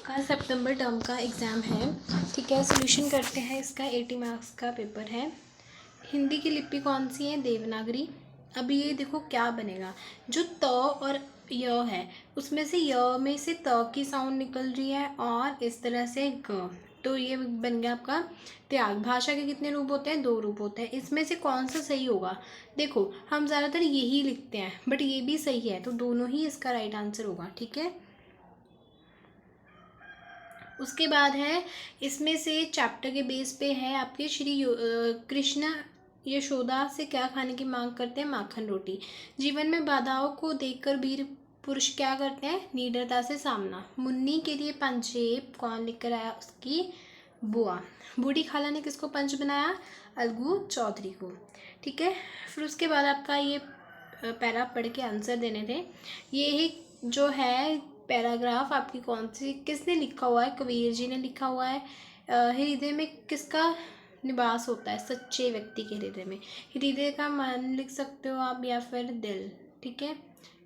का सितंबर टर्म का एग्ज़ाम है। ठीक है, सोल्यूशन करते हैं। इसका 80 मार्क्स का पेपर है। हिंदी की लिपि कौन सी है? देवनागरी। अभी ये देखो क्या बनेगा, जो त और य है उसमें से य में से त की साउंड निकल रही है और इस तरह से ग, तो ये बन गया आपका त्याग। भाषा के कितने रूप होते हैं? 2 रूप होते हैं। इसमें से कौन सा सही होगा? देखो हम ज़्यादातर यही लिखते हैं, बट ये भी सही है, तो दोनों ही इसका राइट आंसर होगा। ठीक है, उसके बाद है, इसमें से चैप्टर के बेस पे है आपके कृष्ण यशोदा से क्या खाने की मांग करते हैं? माखन रोटी। जीवन में बाधाओं को देखकर वीर पुरुष क्या करते हैं? निडरता से सामना। मुन्नी के लिए पंजेब कौन लिखकर आया? उसकी बुआ। बूढ़ी खाला ने किसको पंच बनाया? अलगू चौधरी को। ठीक है, फिर उसके बाद आपका ये पैरा पढ़ के आंसर देने थे। ये ही जो है पैराग्राफ आपकी कौन सी, किसने लिखा हुआ है? कबीर जी ने लिखा हुआ है। हृदय में किसका निवास होता है? सच्चे व्यक्ति के हृदय में। हृदय का मन लिख सकते हो आप, या फिर दिल। ठीक है,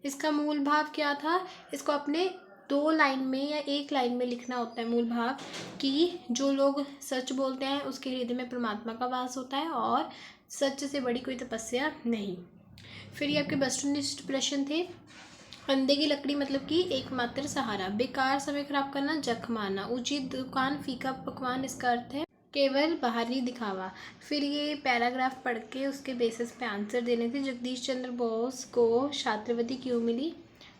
इसका मूल भाव क्या था? इसको अपने 2 लाइन में या 1 लाइन में लिखना होता है। मूल भाव कि जो लोग सच बोलते हैं उसके हृदय में परमात्मा का वास होता है और सच से बड़ी कोई तपस्या नहीं। फिर ये आपके वस्तुनिष्ठ प्रश्न थे। अंधे की लकड़ी मतलब कि एकमात्र सहारा। बेकार समय खराब करना, जख मारना। ऊंची दुकान, फीका पकवान, इसका अर्थ है केवल बाहरी दिखावा। फिर ये पैराग्राफ पढ़ के उसके बेसिस पे आंसर देने थे। जगदीश चंद्र बोस को छात्रवृत्ति क्यों मिली?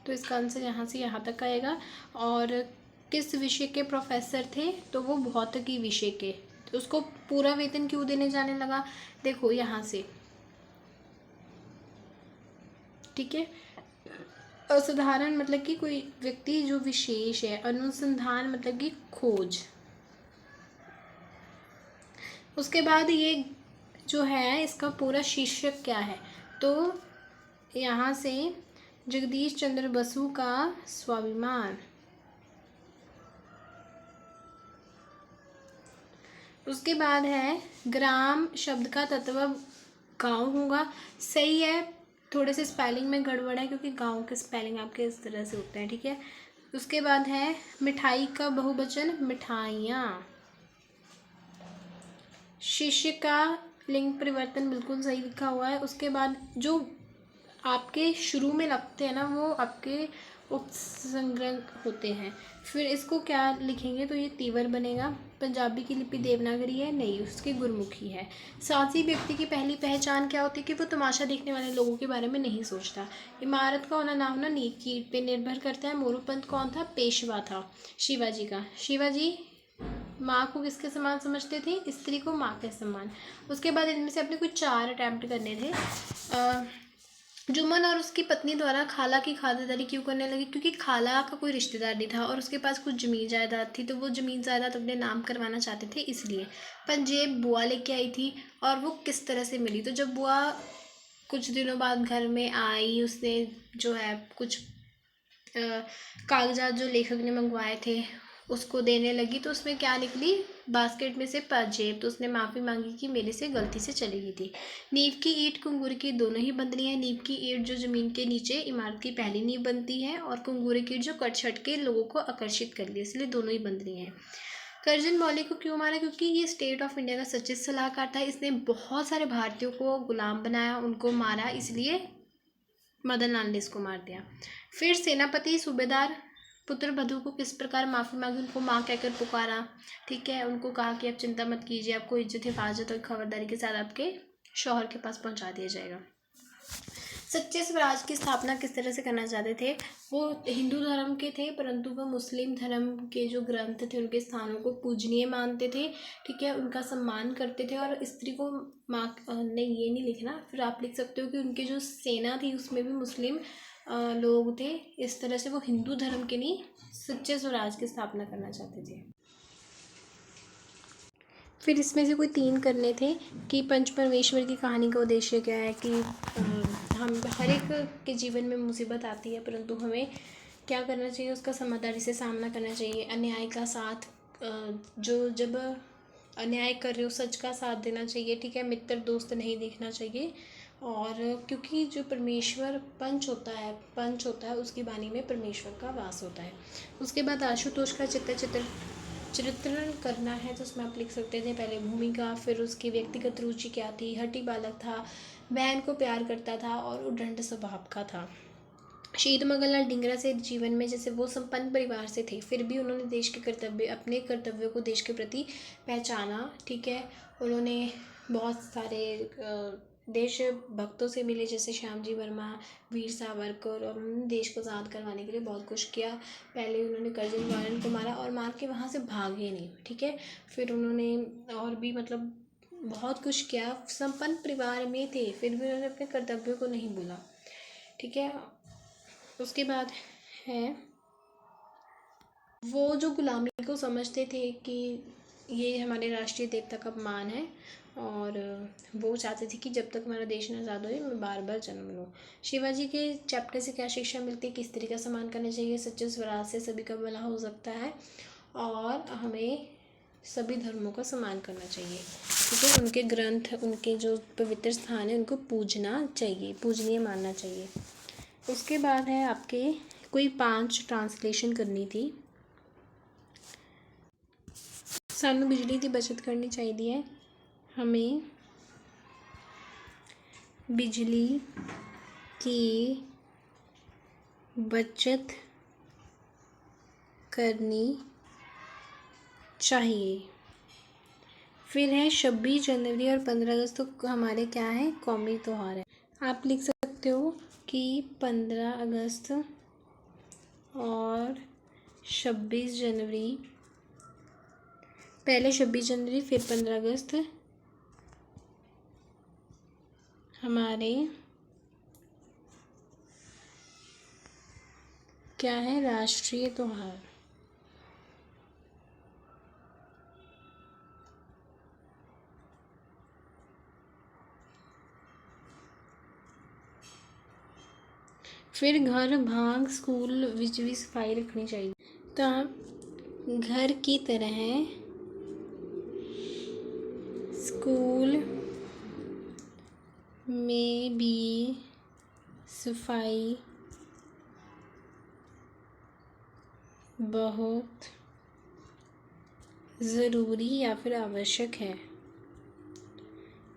तो इसका आंसर यहाँ से यहाँ तक आएगा। और किस विषय के प्रोफेसर थे? तो वो भौतिकी विषय के। तो उसको पूरा वेतन क्यों देने जाने लगा? देखो यहाँ से। ठीक है, असाधारण मतलब कि कोई व्यक्ति जो विशेष है। अनुसंधान मतलब कि खोज। उसके बाद ये जो है इसका पूरा शीर्षक क्या है? तो यहाँ से जगदीश चंद्र बसु का स्वाभिमान। उसके बाद है ग्राम शब्द का तत्व गांव होगा। सही है, थोड़े से स्पेलिंग में गड़बड़ है क्योंकि गांव के स्पेलिंग आपके इस तरह से होते हैं। ठीक है, उसके बाद है मिठाई का बहुवचन मिठाइयाँ। शिष्य का लिंग परिवर्तन बिल्कुल सही लिखा हुआ है। उसके बाद जो आपके शुरू में लगते हैं ना वो आपके उपसंग्रह होते हैं। फिर इसको क्या लिखेंगे? तो ये तीवर बनेगा। पंजाबी की लिपि देवनागरी है? नहीं, उसकी गुरमुखी है। साहसी व्यक्ति की पहली पहचान क्या होती है? कि वो तमाशा देखने वाले लोगों के बारे में नहीं सोचता। इमारत का होना ना होना नींव की ईंट पे निर्भर करता है। मोरूपंत कौन था? पेशवा था शिवाजी का। शिवाजी माँ को किसके समान समझते थे? स्त्री को माँ के समान। उसके बाद इनमें से अपने कुछ 4 अटैम्प्ट करने थे। जुम्मन और उसकी पत्नी द्वारा खाला की खातिरदारी क्यों करने लगी? क्योंकि खाला का कोई रिश्तेदार नहीं था और उसके पास कुछ ज़मीन जायदाद थी, तो वो ज़मीन जायदाद अपने नाम करवाना चाहते थे, इसलिए। पंजेब बुआ लेके आई थी और वो किस तरह से मिली? तो जब बुआ कुछ दिनों बाद घर में आई, उसने जो है कुछ कागजात जो लेखक ने मंगवाए थे उसको देने लगी, तो उसमें क्या निकली? बास्केट में से पंजेब। तो उसने माफ़ी मांगी कि मेरे से गलती से चली गई थी। नींव की ईंट कुंगूर की दोनों ही बनती है। नींव की ईंट जो ज़मीन के नीचे इमारत की पहली नींव बनती है और कुंगूर की ईंट जो कट छट के लोगों को आकर्षित कर ली, इसलिए दोनों ही बन रही हैं। करजन मौर्य को क्यों मारा? क्योंकि ये स्टेट ऑफ इंडिया का सचिव सलाहकार था। इसने बहुत सारे भारतीयों को गुलाम बनाया, उनको मारा, इसलिए मदन लाल ने इसको मार दिया। फिर सेनापति सूबेदार पुत्र बधू को किस प्रकार माफ़ी मांगी? उनको माँ कहकर पुकारा। ठीक है, उनको कहा कि आप चिंता मत कीजिए, आपको इज्जत हिफाजत और खबरदारी के साथ आपके शौहर के पास पहुंचा दिया जाएगा। सच्चे स्वराज की स्थापना किस तरह से करना चाहते थे? वो हिंदू धर्म के थे, परंतु वो मुस्लिम धर्म के जो ग्रंथ थे उनके स्थानों को पूजनीय मानते थे। ठीक है, उनका सम्मान करते थे और स्त्री को माँ नहीं, ये नहीं लिखना। फिर आप लिख सकते हो कि उनकी जो सेना थी उसमें भी मुस्लिम लोग थे। इस तरह से वो हिंदू धर्म के नहीं, सच्चे स्वराज की स्थापना करना चाहते थे। फिर इसमें से कोई 3 करने थे कि पंच परमेश्वर की कहानी का उद्देश्य क्या है? कि हम हर एक के जीवन में मुसीबत आती है, परंतु हमें क्या करना चाहिए? उसका समझदारी से सामना करना चाहिए। अन्याय का साथ, जो जब अन्याय कर रहे हो सच का साथ देना चाहिए। ठीक है, मित्र दोस्त नहीं देखना चाहिए। और क्योंकि जो परमेश्वर पंच होता है उसकी वाणी में परमेश्वर का वास होता है। उसके बाद आशुतोष का चित्रण करना है, तो उसमें आप लिख सकते थे पहले भूमिका, फिर उसकी व्यक्तिगत रुचि क्या थी। हठी बालक था, बहन को प्यार करता था और उद्दंड स्वभाव का था। शहीद मगनलाल डिंगरा से जीवन में, जैसे वो संपन्न परिवार से थे, फिर भी उन्होंने अपने कर्तव्यों को देश के प्रति पहचाना। ठीक है, उन्होंने बहुत सारे देश भक्तों से मिले, जैसे श्याम जी वर्मा, वीर सावरकर, और उन्होंने देश को आज़ाद करवाने के लिए बहुत कुछ किया। पहले उन्होंने कर्जन वालन को मारा और मार के वहाँ से भागे नहीं। ठीक है, फिर उन्होंने और भी मतलब बहुत कुछ किया। संपन्न परिवार में थे, फिर भी उन्होंने अपने कर्तव्यों को नहीं भूला। ठीक है, उसके बाद है वो जो गुलामी को समझते थे कि ये हमारे राष्ट्रीय देवता का अपमान है, और वो चाहते थे कि जब तक हमारा देश न आज़ाद हो मैं बार बार जन्म लूँ। शिवाजी के चैप्टर से क्या शिक्षा मिलती है, किस तरीके का सम्मान करना चाहिए, सच्चे स्वराज से सभी का भला हो सकता है, और हमें सभी धर्मों का सम्मान करना चाहिए। ठीक है, उनके ग्रंथ, उनके जो पवित्र स्थान है उनको पूजना चाहिए, पूजनीय मानना चाहिए। उसके बाद है आपके कोई 5 ट्रांसलेशन करनी थी। सानू बिजली की बचत करनी चाहिए, हमें बिजली की बचत करनी चाहिए। फिर है 26 जनवरी और 15 अगस्त तो हमारे क्या है, कौमी त्यौहार है। आप लिख सकते हो कि 15 अगस्त और 26 जनवरी, पहले 26 जनवरी फिर 15 अगस्त हमारे क्या है, राष्ट्रीय त्यौहार। फिर घर, भाग, स्कूल विच भी सफाई रखनी चाहिए। तो घर की तरह स्कूल में भी सफाई बहुत ज़रूरी या फिर आवश्यक है।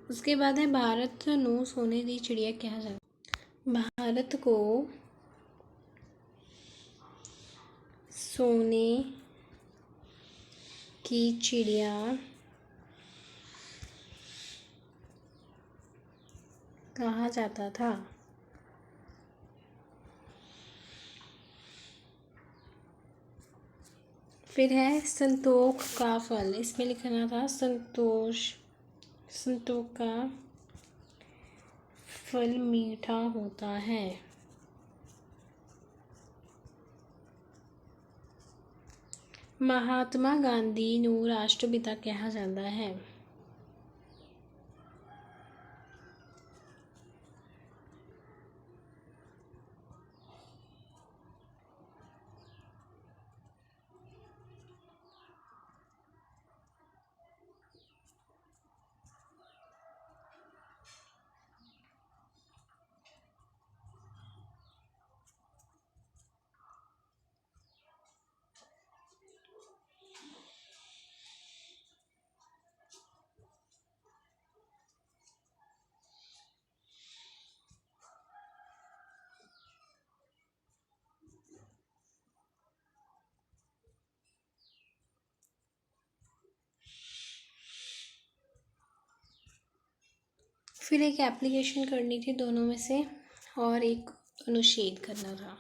उसके बाद है भारत नू सोने दी चिड़िया कहा जाता है। भारत को सोने की चिड़िया कहा जाता था। फिर है संतोष का फल, इसमें लिखना था संतोष का फल मीठा होता है। महात्मा गांधी नू राष्ट्रपिता कहा जाता है। फिर एक एप्लीकेशन करनी थी दोनों में से, और एक अनुच्छेद करना था।